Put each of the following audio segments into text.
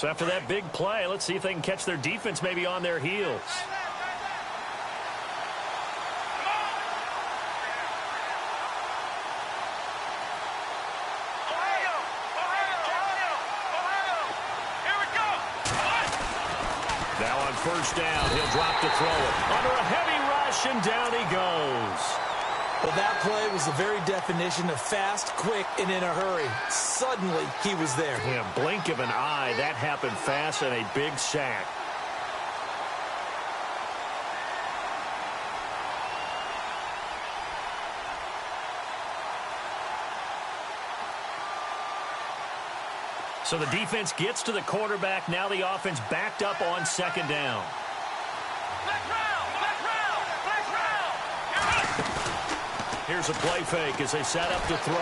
So after that big play, let's see if they can catch their defense maybe on their heels. Now on first down, he'll drop to throw it. Under a heavy rush, and down he goes. Well, that play was the very definition of fast, quick, and in a hurry. Suddenly, he was there. Yeah, blink of an eye. That happened fast, and a big sack. So the defense gets to the quarterback. Now the offense backed up on second down. Here's a play fake as they set up to throw.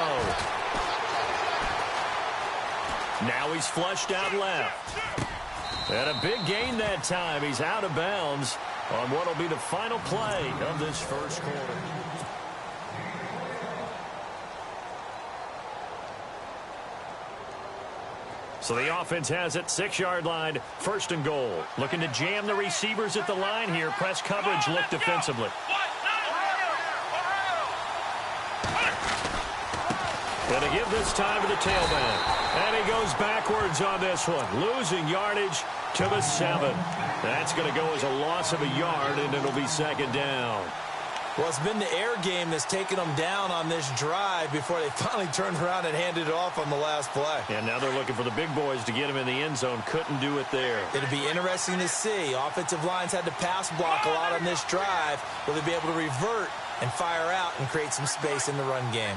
Now he's flushed out left. And a big gain that time. He's out of bounds on what will be the final play of this first quarter. So the offense has it, 6-yard line, first and goal. Looking to jam the receivers at the line here. Press coverage look defensively. And to give this time to the tailback. And he goes backwards on this one, losing yardage to the 7. That's going to go as a loss of a yard, and it'll be second down. Well, it's been the air game that's taken them down on this drive before they finally turned around and handed it off on the last play. And now they're looking for the big boys to get him in the end zone. Couldn't do it there. It'll be interesting to see. Offensive lines had to pass block a lot on this drive. Will they be able to revert and fire out and create some space in the run game?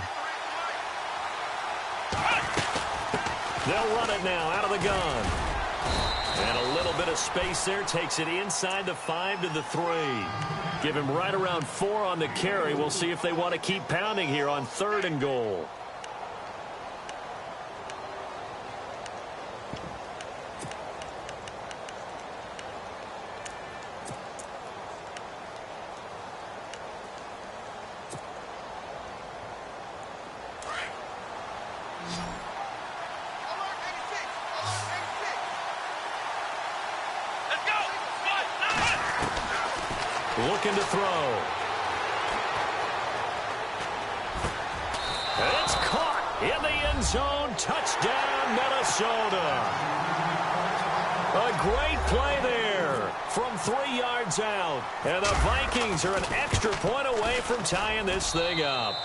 They'll run it now out of the gun. And a little bit of space there. Takes it inside the 5 to the 3. Give him right around 4 on the carry. We'll see if they want to keep pounding here on third and goal. Looking to throw. It's caught in the end zone. Touchdown, Minnesota. A great play there from 3 yards out. And the Vikings are an extra point away from tying this thing up.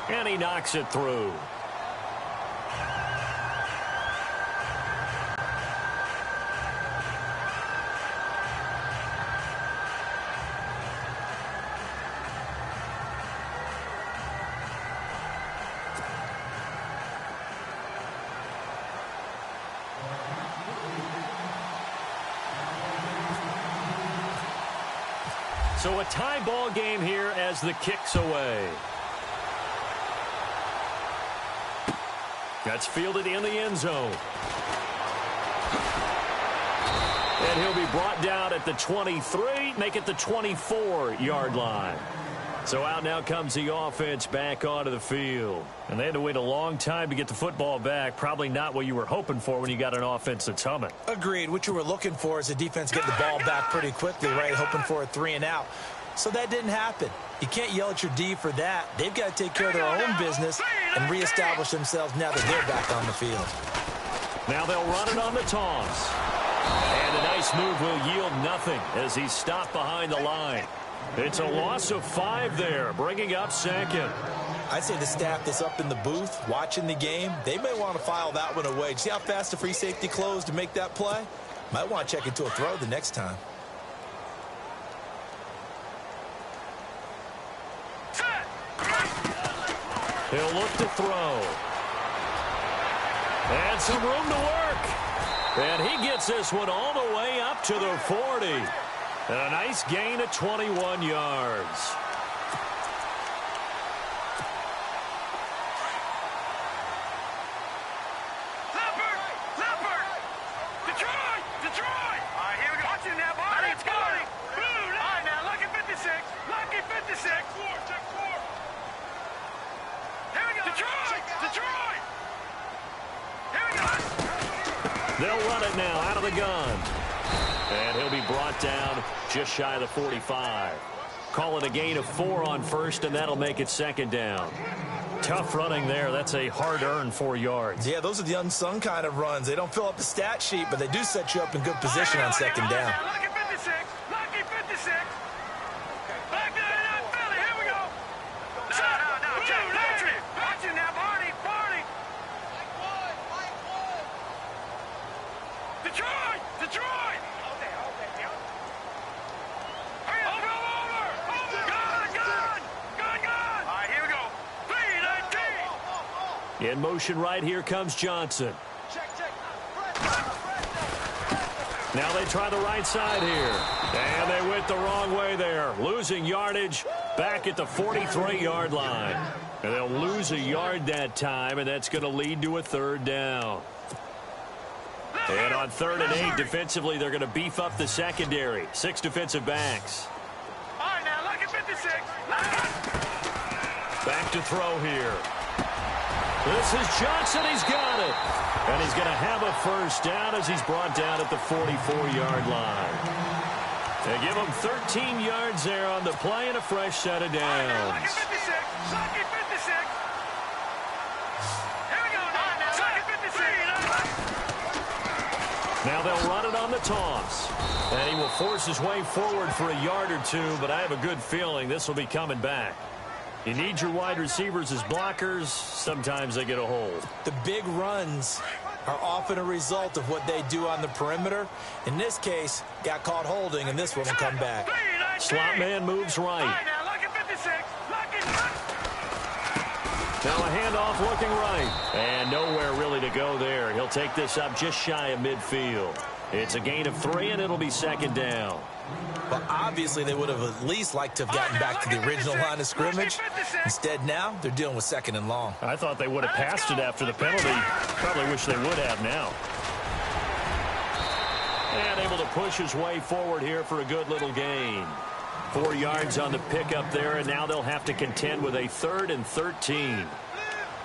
And he knocks it through. So a tie ball game here as the kick's away. That's fielded in the end zone. And he'll be brought down at the 23, make it the 24-yard line. So out now comes the offense back onto the field. And they had to wait a long time to get the football back. Probably not what you were hoping for when you got an offense that's humming. Agreed. What you were looking for is the defense getting the ball back pretty quickly, right? Hoping for a 3 and out. So that didn't happen. You can't yell at your D for that. They've got to take care of their own business and reestablish themselves now that they're back on the field. Now they'll run it on the toss. And a nice move will yield nothing as he's stopped behind the line. It's a loss of 5 there, bringing up second. I'd say the staff that's up in the booth watching the game, they may want to file that one away. See how fast the free safety closed to make that play? Might want to check into a throw the next time. He'll look to throw. And some room to work. And he gets this one all the way up to the 40. And a nice gain of 21 yards. They'll run it now out of the gun. And he'll be brought down just shy of the 45. Call it a gain of 4 on first, and that'll make it second down. Tough running there. That's a hard-earned 4 yards. Yeah, those are the unsung kind of runs. They don't fill up the stat sheet, but they do set you up in good position on second down. Lucky 56. Lucky 56. Back to the Philly. Here we go. No, Jay, watch it now, Barney. Detroit. In motion right here comes Johnson. Now they try the right side here. And they went the wrong way there. Losing yardage back at the 43-yard line. And they'll lose a yard that time, and that's going to lead to a third down. And on 3rd and 8, defensively, they're going to beef up the secondary. 6 defensive backs. All right, now, look at 56. Back to throw here. This is Johnson. He's got it. And he's going to have a first down as he's brought down at the 44-yard line. They give him 13 yards there on the play and a fresh set of downs. Lucky 56. Lucky 56. Here we go now. Lucky 56. Now they'll run it on the toss. And he will force his way forward for a yard or two, but I have a good feeling this will be coming back. You need your wide receivers as blockers. Sometimes they get a hold. The big runs are often a result of what they do on the perimeter. In this case, got caught holding, and this one will come back. Slot man moves right. Now a handoff looking right. And nowhere really to go there. He'll take this up just shy of midfield. It's a gain of 3, and it'll be second down. Well, obviously, they would have at least liked to have gotten back to the original line of scrimmage. Instead, now, they're dealing with 2nd and long. I thought they would have passed it after the penalty. Probably wish they would have now. And able to push his way forward here for a good little gain. 4 yards on the pickup there, and now they'll have to contend with a 3rd and 13.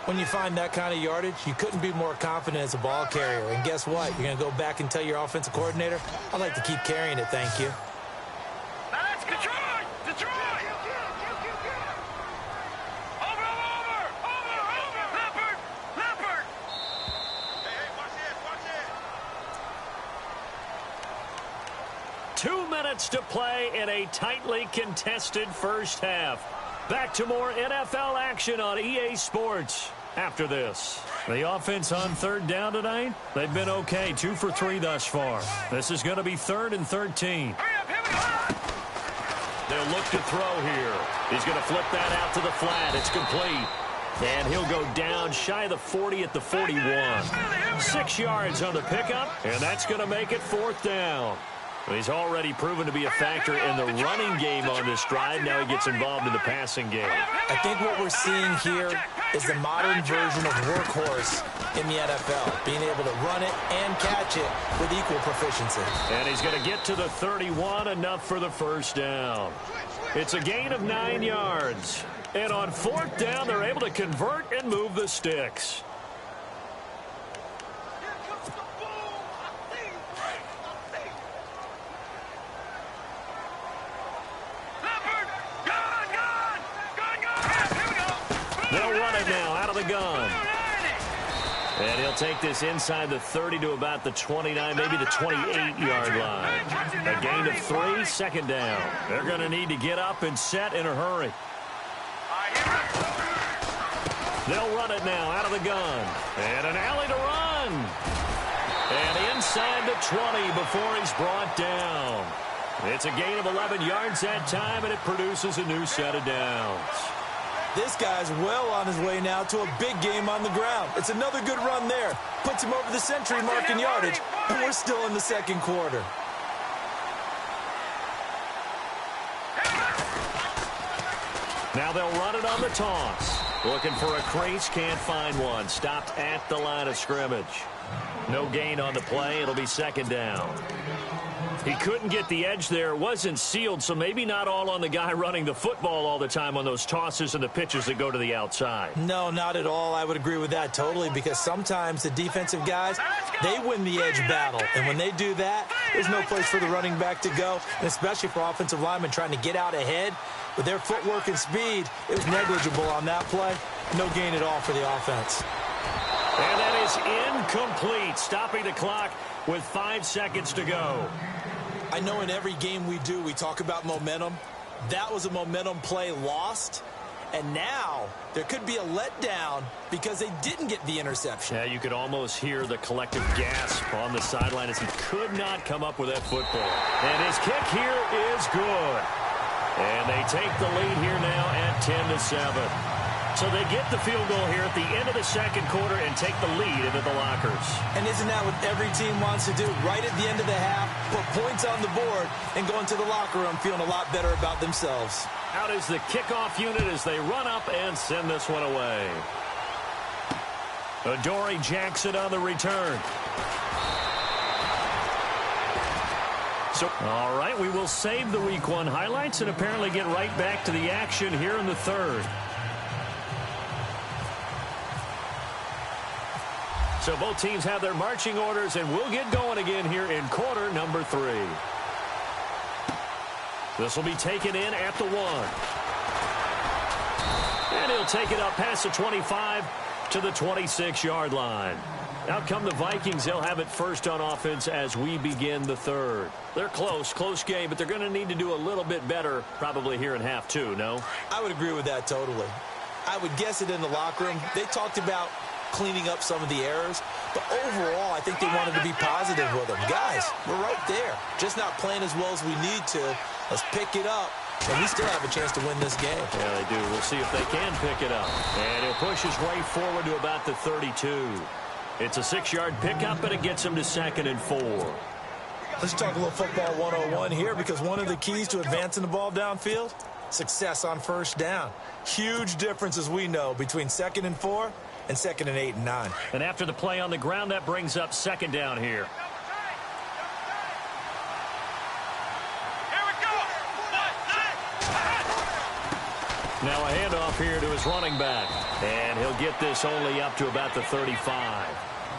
When you find that kind of yardage, you couldn't be more confident as a ball carrier. And guess what? You're going to go back and tell your offensive coordinator, I'd like to keep carrying it, thank you. That's Detroit! Leopard! Hey, watch this! 2 minutes to play in a tightly contested first half. Back to more NFL action on EA Sports after this. The offense on 3rd down tonight, they've been okay. 2 for 3 thus far. This is going to be 3rd and 13. They'll look to throw here. He's going to flip that out to the flat. It's complete. And he'll go down shy of the 40 at the 41. 6 yards on the pickup, and that's going to make it 4th down. He's already proven to be a factor in the running game on this drive. Now he gets involved in the passing game. I think what we're seeing here is the modern version of workhorse in the NFL, being able to run it and catch it with equal proficiency. And he's going to get to the 31, enough for the first down. It's a gain of 9 yards. And on 4th down, they're able to convert and move the sticks. They'll run it now out of the gun. And he'll take this inside the 30 to about the 29, maybe the 28-yard line. A gain of 3, 2nd down. They're going to need to get up and set in a hurry. They'll run it now out of the gun. And an alley to run. And inside the 20 before he's brought down. It's a gain of 11 yards that time, and it produces a new set of downs. This guy's well on his way now to a big game on the ground. It's another good run there. Puts him over the century mark in yardage, and we're still in the 2nd quarter. Now they'll run it on the toss. Looking for a crease, can't find one. Stopped at the line of scrimmage. No gain on the play. It'll be 2nd down. He couldn't get the edge there. It wasn't sealed, so maybe not all on the guy running the football all the time on those tosses and the pitches that go to the outside. No, not at all. I would agree with that totally, because sometimes the defensive guys, they win the edge battle. And when they do that, there's no place for the running back to go, and especially for offensive linemen trying to get out ahead. With their footwork and speed, it was negligible on that play. No gain at all for the offense. And that is incomplete, stopping the clock with 5 seconds to go. I know in every game we do, we talk about momentum. That was a momentum play lost. And now there could be a letdown because they didn't get the interception. Yeah, you could almost hear the collective gasp on the sideline as he could not come up with that football. And his kick here is good. And they take the lead here now at 10-7. So they get the field goal here at the end of the second quarter and take the lead into the lockers. And isn't that what every team wants to do? Right at the end of the half, put points on the board, and go into the locker room feeling a lot better about themselves. Out is the kickoff unit as they run up and send this one away. Adoree Jackson on the return. So, all right, we will save the Week 1 highlights and apparently get right back to the action here in the third. So both teams have their marching orders, and we'll get going again here in quarter number 3. This will be taken in at the 1. And he'll take it up past the 25 to the 26-yard line. Out come the Vikings. They'll have it first on offense as we begin the third. They're close game, but they're going to need to do a little bit better probably here in half 2, no? I would agree with that totally. I would guess it in the locker room. They talked about cleaning up some of the errors, but overall I think they wanted to be positive with them. Guys, we're right there, just not playing as well as we need to. Let's pick it up, and we still have a chance to win this game. Yeah, they do. We'll see if they can pick it up. And he'll push his way forward to about the 32. It's a 6-yard pickup, and it gets him to 2nd and 4. Let's talk a little football 101 here, because one of the keys to advancing the ball downfield, success on first down. Huge difference, as we know, between 2nd and 4 and 2nd and 8 and 9. And after the play on the ground, that brings up 2nd down here. Now a handoff here to his running back. And he'll get this only up to about the 35.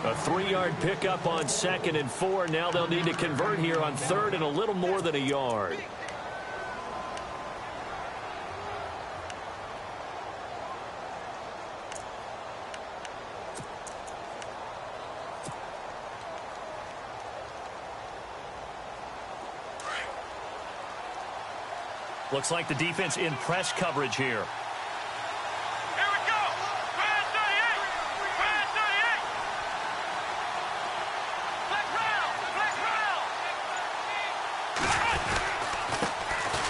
A 3-yard pickup on 2nd and 4. Now they'll need to convert here on 3rd and a little more than a yard. Looks like the defense in press coverage here. Here we go. Flag 38. Flag 38. Flag round. Flag round.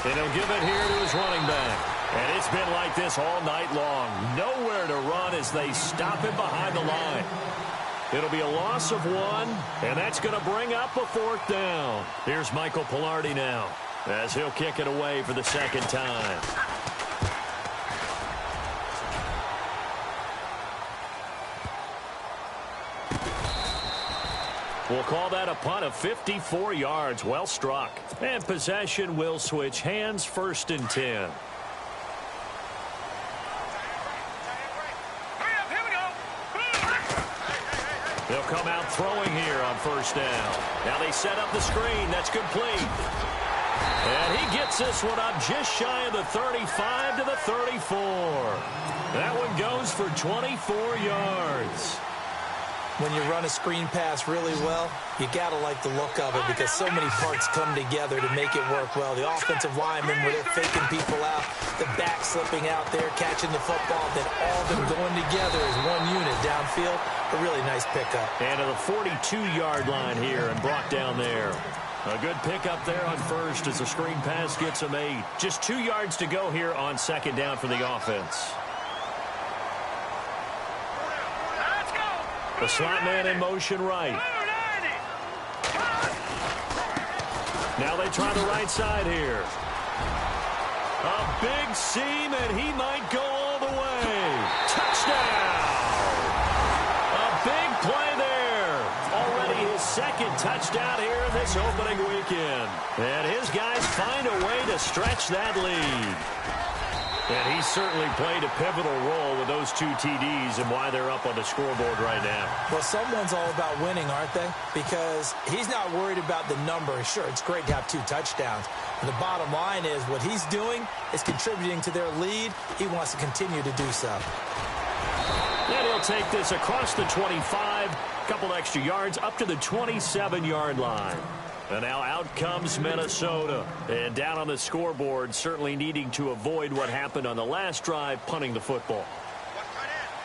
And he'll give it here to his running back. And it's been like this all night long. Nowhere to run as they stop him behind the line. It'll be a loss of 1, and that's going to bring up a 4th down. Here's Michael Pilardi now, as he'll kick it away for the 2nd time. We'll call that a punt of 54 yards. Well struck. And possession will switch hands, 1st and 10. They'll come out throwing here on 1st down. Now they set up the screen. That's complete. And he gets this one up just shy of the 35 to the 34. That one goes for 24 yards. When you run a screen pass really well, you got to like the look of it because so many parts come together to make it work well. The offensive linemen, where they're faking people out, the back slipping out there, catching the football, then all of them going together as one unit downfield. A really nice pickup. And to the 42-yard line here and brought down there. A good pickup there on 1st as the screen pass gets him 8. Just 2 yards to go here on 2nd down for the offense. The slot man in motion right. Now they try the right side here. A big seam, and he might go all the way. Touchdown! A big play there. Already his second touchdown here in this opening weekend. And his guys find a way to stretch that lead. And he certainly played a pivotal role with those 2 TDs and why they're up on the scoreboard right now. Well, someone's all about winning, aren't they? Because he's not worried about the number. Sure, it's great to have 2 touchdowns. And the bottom line is what he's doing is contributing to their lead. He wants to continue to do so. And he'll take this across the 25, a couple extra yards up to the 27-yard line. And now out comes Minnesota. And down on the scoreboard, certainly needing to avoid what happened on the last drive, punting the football.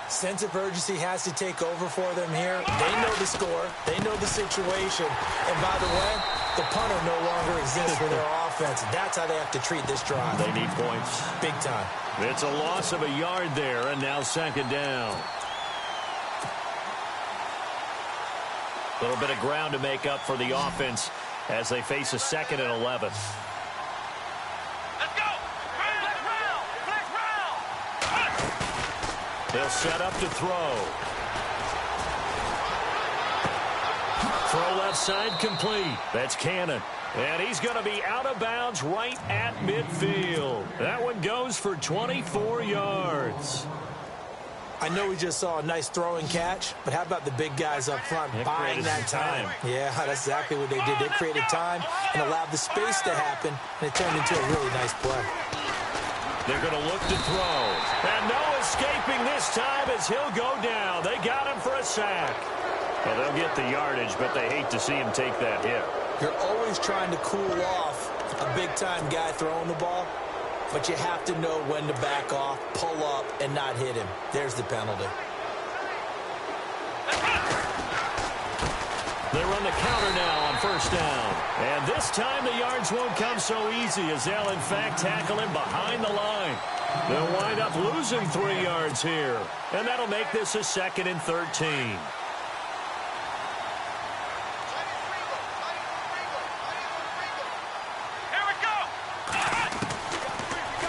Sense of urgency has to take over for them here. They know the score. They know the situation. And by the way, the punter no longer exists for their offense. That's how they have to treat this drive. They need points. Big time. It's a loss of a yard there, and now second down. A little bit of ground to make up for the offense as they face a 2nd and 11. Let's go! Flex round! They'll set up to throw. Throw left side complete. That's Cannon. And he's going to be out of bounds right at midfield. That one goes for 24 yards. I know we just saw a nice throwing catch, but how about the big guys up front buying that time? Yeah, that's exactly what they did. They created time and allowed the space to happen, and it turned into a really nice play. They're going to look to throw. And no escaping this time as he'll go down. They got him for a sack. Well, they'll get the yardage, but they hate to see him take that hit. You're always trying to cool off a big-time guy throwing the ball, but you have to know when to back off, pull up, and not hit him. There's the penalty. They run the counter now on first down. And this time the yards won't come so easy as they'll, in fact, tackle him behind the line. They'll wind up losing 3 yards here. And that'll make this a 2nd and 13.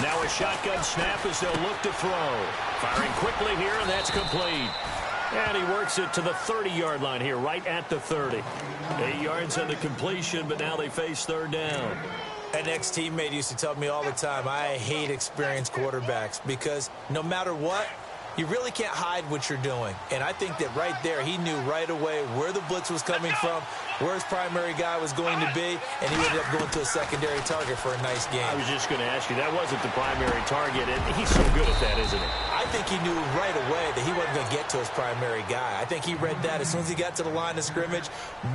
Now a shotgun snap as they'll look to throw. Firing quickly here, and that's complete. And he works it to the 30-yard line here, right at the 30. 8 yards on the completion, but now they face third down. An ex-teammate used to tell me all the time, I hate experienced quarterbacks because no matter what, you really can't hide what you're doing. And I think that right there, he knew right away where the blitz was coming from, where his primary guy was going to be, and he ended up going to a secondary target for a nice game. I was just going to ask you, that wasn't the primary target, and he's so good at that, isn't he? I think he knew right away that he wasn't going to get to his primary guy. I think he read that as soon as he got to the line of scrimmage,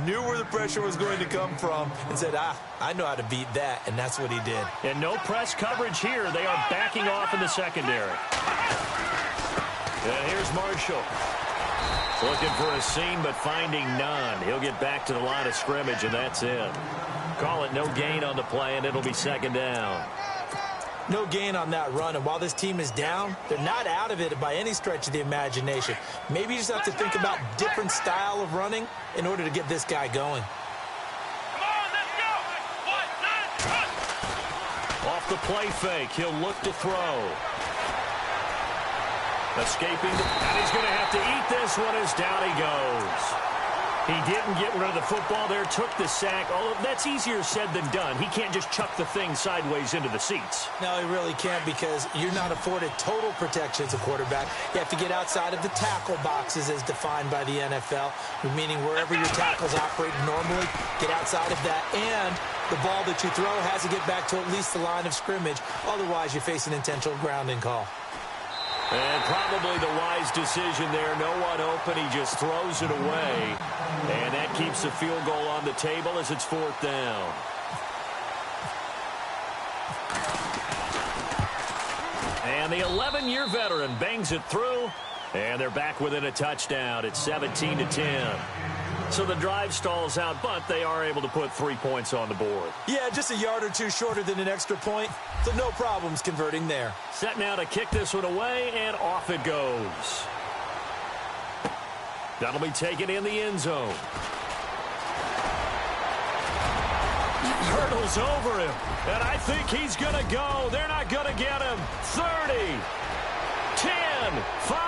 knew where the pressure was going to come from, and said, I know how to beat that, and that's what he did. And no press coverage here. They are backing off in the secondary. And here's Marshall. Looking for a seam, but finding none. He'll get back to the line of scrimmage, and that's it. Call it no gain on the play, and it'll be second down. No gain on that run, and while this team is down, they're not out of it by any stretch of the imagination. Maybe you just have to think about different style of running in order to get this guy going. Come on, let's go! Off the play fake, he'll look to throw. Escaping, and he's going to have to eat this one as down he goes. He didn't get rid of the football there, took the sack. Although that's easier said than done. He can't just chuck the thing sideways into the seats. No, he really can't because you're not afforded total protection as a quarterback. You have to get outside of the tackle boxes as defined by the NFL, meaning wherever your tackles operate normally, get outside of that. And the ball that you throw has to get back to at least the line of scrimmage. Otherwise, you face an intentional grounding call. And probably the wise decision there. No one open. He just throws it away. And that keeps the field goal on the table as it's fourth down. And the 11-year veteran bangs it through. And they're back within a touchdown. It's 17-10. So the drive stalls out, but they are able to put 3 points on the board. Yeah, just a yard or two shorter than an extra point, so no problems converting there. Set now to kick this one away, and off it goes. That'll be taken in the end zone. Hurdles over him, and I think he's going to go. They're not going to get him. 30, 10, 5,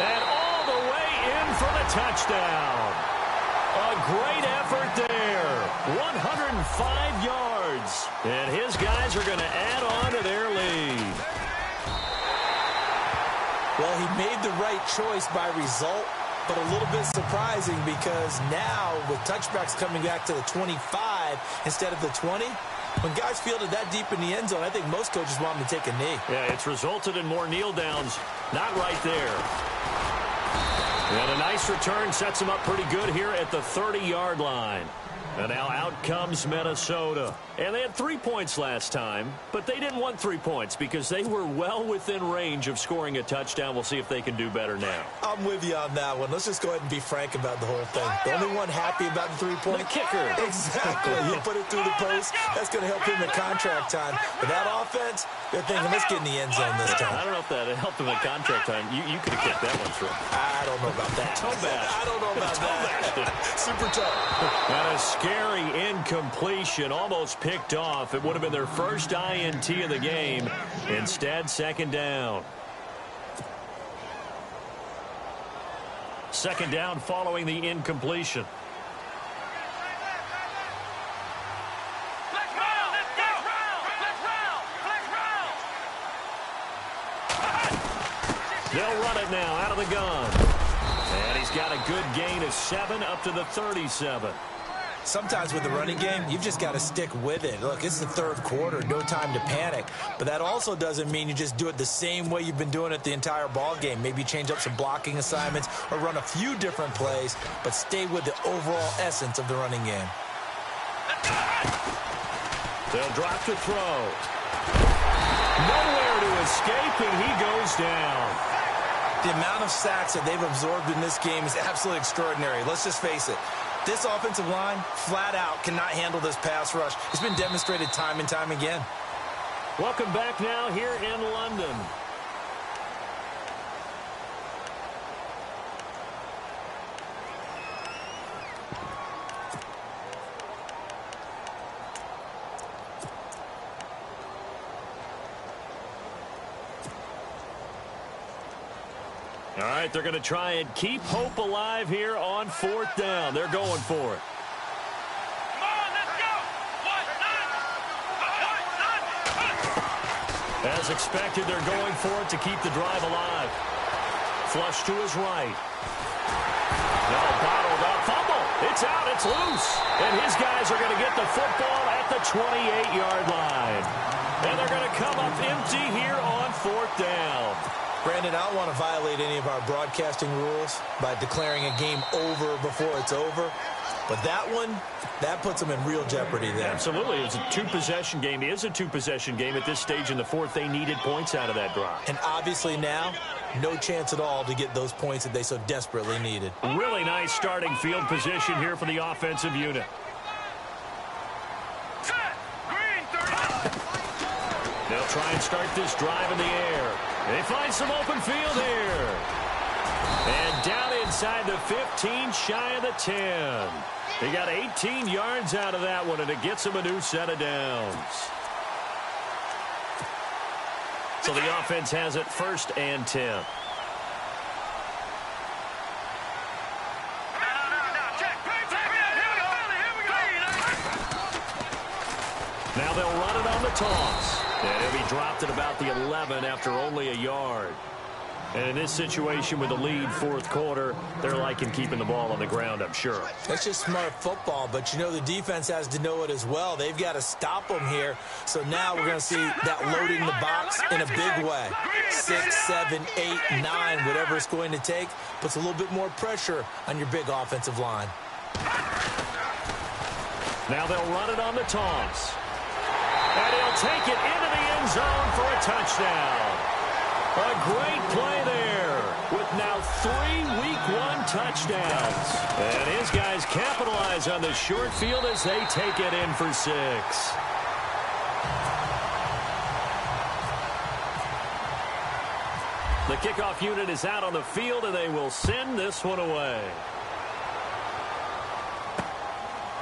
and all the way in for the touchdown. A great effort there. 105 yards. And his guys are going to add on to their lead. Well, he made the right choice by result, but a little bit surprising because now with touchbacks coming back to the 25 instead of the 20, when guys fielded that deep in the end zone, I think most coaches want them to take a knee. Yeah, it's resulted in more kneel downs. Not right there. And a nice return sets him up pretty good here at the 30-yard line. And now out comes Minnesota. And they had 3 points last time, but they didn't want 3 points because they were well within range of scoring a touchdown. We'll see if they can do better now. I'm with you on that one. Let's just go ahead and be frank about the whole thing. The only one happy about the 3-point. The kicker. Exactly. You put it through the post. That's going to help him in contract time. But that offense, they're thinking, let's get in the end zone this time. I don't know if that helped him in contract time. You could have kicked that one through. I don't know about that. Toe bash. I don't know about that. Super tough. And a scary incompletion, almost picked off. It would have been their first INT of the game. Instead, second down. Second down following the incompletion. They'll run it now out of the gun. And he's got a good gain of 7 up to the 37. Sometimes with the running game, you've just got to stick with it. Look, it's the third quarter, no time to panic. But that also doesn't mean you just do it the same way you've been doing it the entire ball game. Maybe change up some blocking assignments or run a few different plays, but stay with the overall essence of the running game. They'll drop to throw. Nowhere to escape, and he goes down. The amount of sacks that they've absorbed in this game is absolutely extraordinary. Let's just face it. This offensive line, flat out, cannot handle this pass rush. It's been demonstrated time and time again. Welcome back now here in London. All right, they're going to try and keep hope alive here on fourth down. They're going for it. Come on, let's go. As expected, they're going for it to keep the drive alive. Flush to his right. No, bottled up. Fumble. It's out. It's loose. And his guys are going to get the football at the 28-yard line. And they're going to come up empty here on fourth down. Brandon, I don't want to violate any of our broadcasting rules by declaring a game over before it's over. But that one, that puts them in real jeopardy there. Absolutely. It's a two-possession game. It is a two-possession game at this stage in the fourth. They needed points out of that drive. And obviously now, no chance at all to get those points that they so desperately needed. Really nice starting field position here for the offensive unit. They'll try and start this drive in the air. They find some open field here. And down inside the 15, shy of the 10. They got 18 yards out of that one, and it gets them a new set of downs. So the offense has it 1st and 10. Now they'll run it on the toss. And he'll be dropped at about the 11 after only a yard. And in this situation with the lead fourth quarter, they're liking keeping the ball on the ground, I'm sure. That's just smart football, but you know the defense has to know it as well. They've got to stop them here. So now we're going to see that loading the box in a big way. 6, 7, 8, 9, whatever it's going to take, puts a little bit more pressure on your big offensive line. Now they'll run it on the toss. And he'll take it into the end zone for a touchdown. A great play there with now 3 Week 1 touchdowns. And his guys capitalize on the short field as they take it in for 6. The kickoff unit is out on the field, and they will send this one away.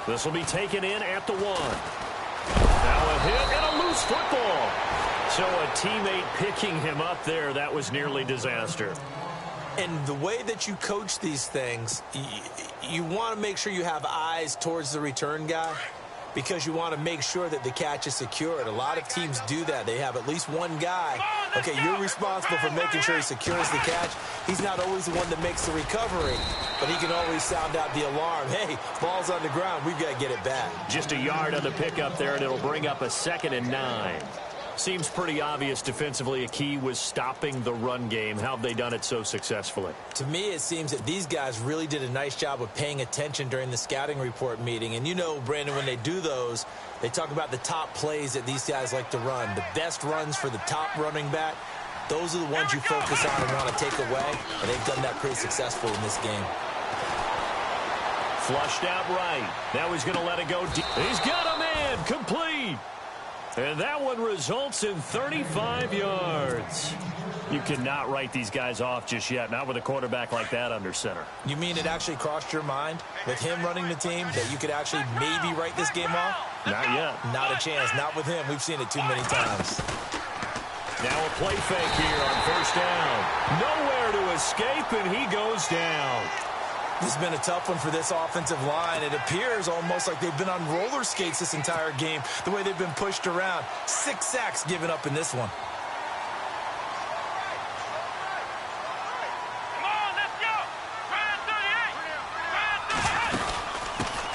This will be taken in at the 1. Now a hit and a loose football. So a teammate picking him up there, that was nearly disaster. And the way that you coach these things, you want to make sure you have eyes towards the return guy because you want to make sure that the catch is secured. A lot of teams do that. They have at least one guy. Okay, you're responsible for making sure he secures the catch. He's not always the one that makes the recovery, but he can always sound out the alarm. Hey, ball's on the ground. We've got to get it back. Just a yard on the pickup there, and it'll bring up a 2nd and 9. Seems pretty obvious defensively a key was stopping the run game. How have they done it so successfully? To me, it seems that these guys really did a nice job of paying attention during the scouting report meeting. And you know, Brandon, when they do those, they talk about the top plays that these guys like to run. The best runs for the top running back, those are the ones you focus on and want to take away. And they've done that pretty successfully in this game. Flushed out right. Now he's going to let it go deep. He's got a man complete. And that one results in 35 yards. You cannot write these guys off just yet, not with a quarterback like that under center. You mean it actually crossed your mind with him running the team that you could actually maybe write this game off? Not yet. Not a chance. Not with him. We've seen it too many times. Now a play fake here on 1st down. Nowhere to escape, and he goes down. This has been a tough one for this offensive line. It appears almost like they've been on roller skates this entire game, the way they've been pushed around. 6 sacks given up in this one. Come on, let's go.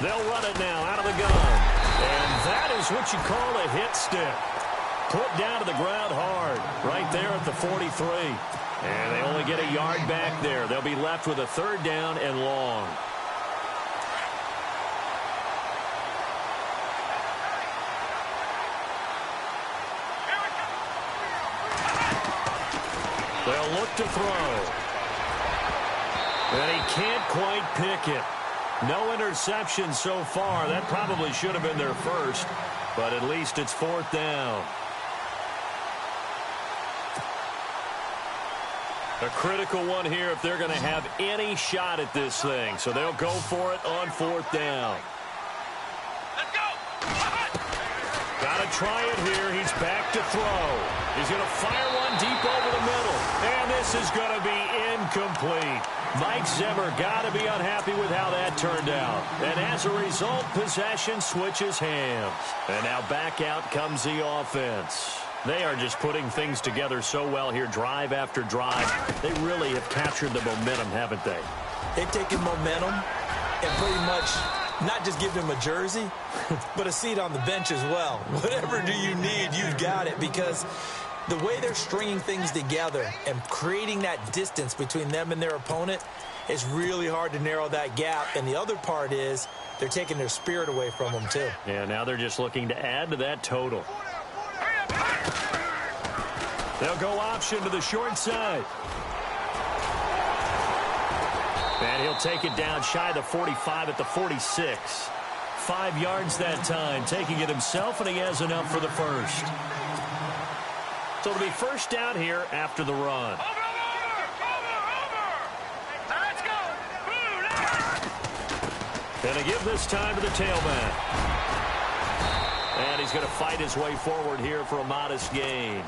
They'll run it now out of the gun. And that is what you call a hit stick. Put down to the ground hard right there at the 43. And they only get a yard back there. They'll be left with a 3rd down and long. They'll look to throw. And he can't quite pick it. No interception so far. That probably should have been their first. But at least it's 4th down. A critical one here if they're going to have any shot at this thing. So they'll go for it on 4th down. Let's go. Got to try it here. He's back to throw. He's going to fire one deep over the middle. And this is going to be incomplete. Mike Zimmer got to be unhappy with how that turned out. And as a result, possession switches hands. And now back out comes the offense. They are just putting things together so well here, drive after drive. They really have captured the momentum, haven't they? They've taken momentum and pretty much not just give him a jersey, but a seat on the bench as well. Whatever do you need, you've got it, because the way they're stringing things together and creating that distance between them and their opponent is really hard to narrow that gap. And the other part is they're taking their spirit away from them, too. Yeah, now they're just looking to add to that total. They'll go option to the short side. And he'll take it down shy of the 45 at the 46. 5 yards that time, taking it himself, and he has enough for the first. So it'll be 1st down here after the run. Let's go. Gonna give this time to the tailback. And he's going to fight his way forward here for a modest gain.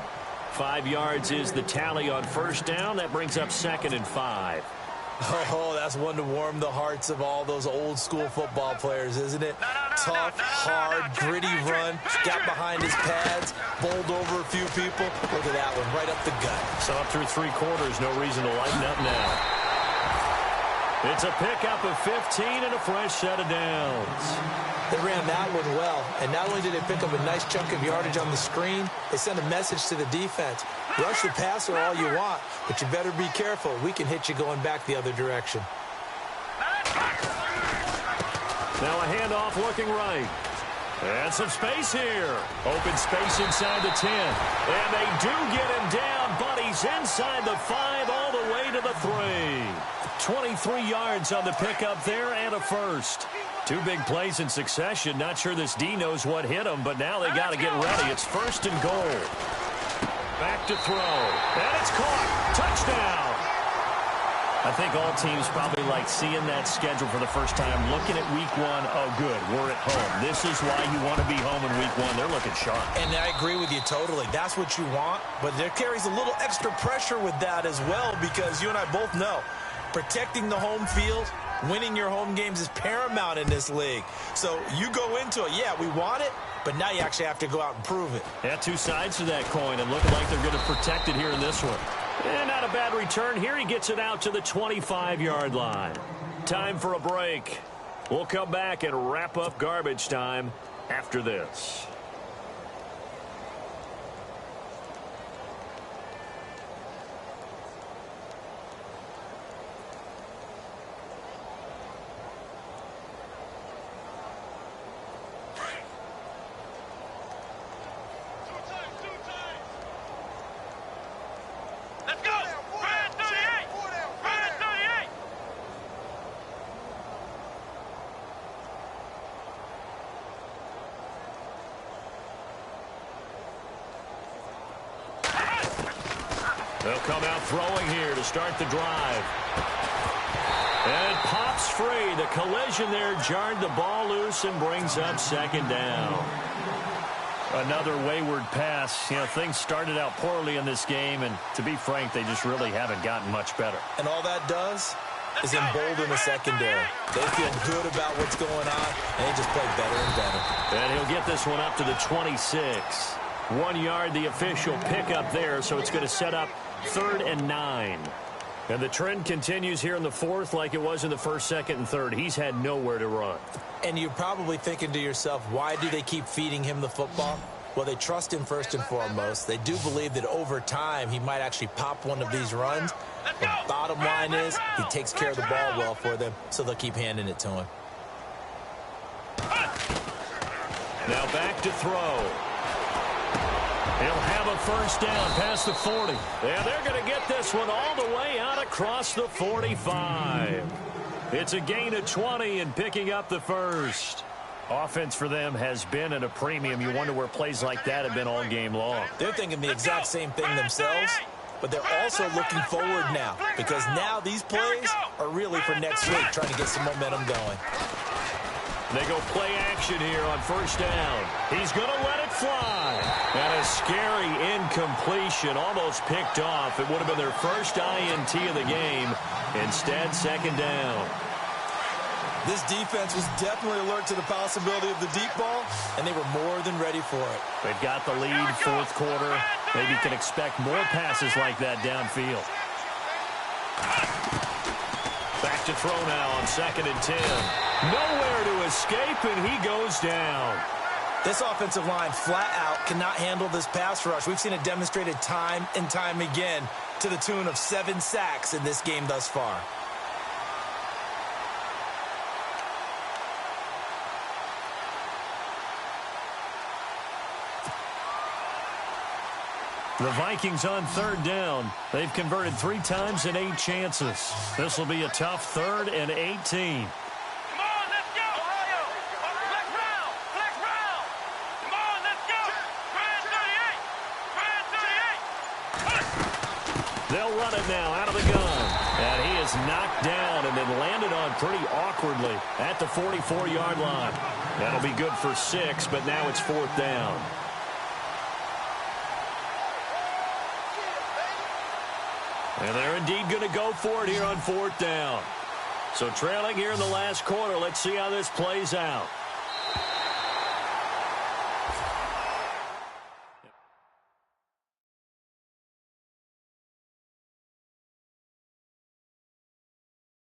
5 yards is the tally on 1st down. That brings up 2nd and 5. Oh, that's one to warm the hearts of all those old school football players, isn't it? Tough, hard, gritty run. Got behind his pads, bowled over a few people. Look at that one, right up the gut. So up through 3 quarters, no reason to lighten up now. It's a pickup of 15 and a fresh set of downs. They ran that one well, and not only did they pick up a nice chunk of yardage on the screen, they sent a message to the defense. Rush the passer all you want, but you better be careful. We can hit you going back the other direction. Now a handoff looking right. And some space here. Open space inside the 10. And they do get him down, but he's inside the 5 all the way to the 3. 23 yards on the pickup there and a first. 2 big plays in succession. Not sure this D knows what hit him, but now they got to get ready. It's 1st and goal. Back to throw. And it's caught. Touchdown. I think all teams probably like seeing that schedule for the first time, looking at week 1. Oh, good, we're at home. This is why you want to be home in week 1. They're looking sharp. And I agree with you totally. That's what you want, but there carries a little extra pressure with that as well, because you and I both know protecting the home field Winning your home games is paramount in this league. So you go into it, yeah, we want it, but now you actually have to go out and prove it. Yeah, two sides to that coin, and looking like they're going to protect it here in this one. And not a bad return here. He gets it out to the 25-yard line. Time for a break. We'll come back and wrap up garbage time after this. They'll come out throwing here to start the drive. And it pops free. The collision there jarred the ball loose and brings up second down. Another wayward pass. You know, things started out poorly in this game, and to be frank, they just really haven't gotten much better. And all that does is embolden the secondary. They feel good about what's going on, and they just play better and better. And he'll get this one up to the 26. 1 yard, the official pickup there, so it's going to set up 3rd and 9. And the trend continues here in the fourth like it was in the first, second, and third. He's had nowhere to run. And you're probably thinking to yourself, why do they keep feeding him the football? Well, they trust him first and foremost. They do believe that over time he might actually pop one of these runs. The bottom line is he takes care of the ball well for them, so they'll keep handing it to him. Now back to throw. He'll have a first down past the 40. Yeah, they're going to get this one all the way out across the 45. It's a gain of 20 and picking up the first. Offense for them has been at a premium. You wonder where plays like that have been all game long. They're thinking the exact same thing themselves, but they're also looking forward now because now these plays are really for next week, trying to get some momentum going. They go play action here on first down. He's going to let it fly. And a scary incompletion, almost picked off. It would have been their first INT of the game. Instead, second down. This defense was definitely alert to the possibility of the deep ball, and they were more than ready for it. They've got the lead, fourth quarter. Maybe you can expect more passes like that downfield. Back to throw now on 2nd and 10. Nowhere to escape, and he goes down. This offensive line flat out cannot handle this pass rush. We've seen it demonstrated time and time again to the tune of 7 sacks in this game thus far. The Vikings on 3rd down. They've converted 3 times in 8 chances. This will be a tough 3rd and 18. Come on, let's go! Flex round! Flex round! Come on, let's go! Brand 38! Brand 38! They'll run it now out of the gun. And he is knocked down and then landed on pretty awkwardly at the 44-yard line. That'll be good for 6, but now it's 4th down. And they're indeed going to go for it here on 4th down. So trailing here in the last quarter, let's see how this plays out.